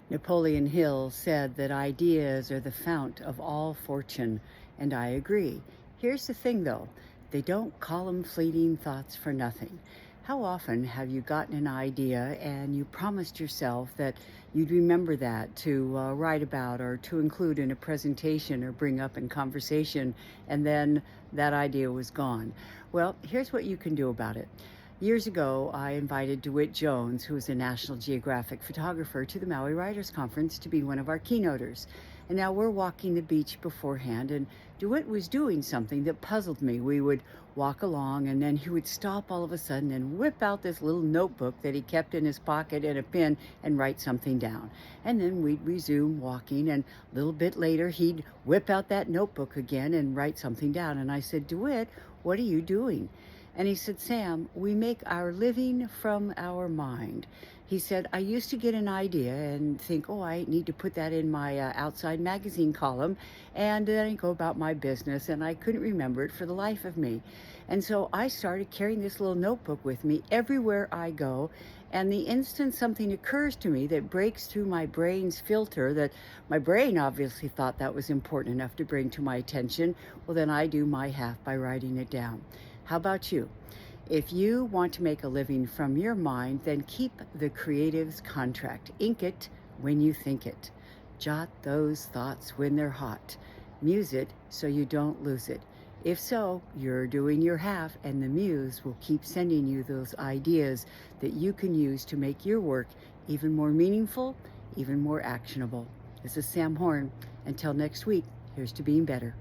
Napoleon Hill said that ideas are the fount of all fortune, and I agree. Here's the thing though, they don't call them fleeting thoughts for nothing. How often have you gotten an idea and you promised yourself that you'd remember that to write about or to include in a presentation or bring up in conversation, and then that idea was gone? Well, here's what you can do about it. Years ago, I invited DeWitt Jones, who is a National Geographic photographer, to the Maui Writers Conference to be one of our keynoters. And now we're walking the beach beforehand, and DeWitt was doing something that puzzled me. We would walk along, and then he would stop all of a sudden and whip out this little notebook that he kept in his pocket and a pen and write something down. And then we'd resume walking, and a little bit later, he'd whip out that notebook again and write something down. And I said, DeWitt, what are you doing? And he said, Sam, we make our living from our mind. He said, I used to get an idea and think, oh, I need to put that in my outside magazine column. And then I go about my business, and I couldn't remember it for the life of me. And so I started carrying this little notebook with me everywhere I go. And the instant something occurs to me that breaks through my brain's filter, that my brain obviously thought that was important enough to bring to my attention, well, then I do my half by writing it down. How about you? If you want to make a living from your mind, then keep the creative's contract. Ink it when you think it. Jot those thoughts when they're hot. Muse it so you don't lose it. If so, you're doing your half, and the muse will keep sending you those ideas that you can use to make your work even more meaningful, even more actionable. This is Sam Horn. Until next week, here's to being better.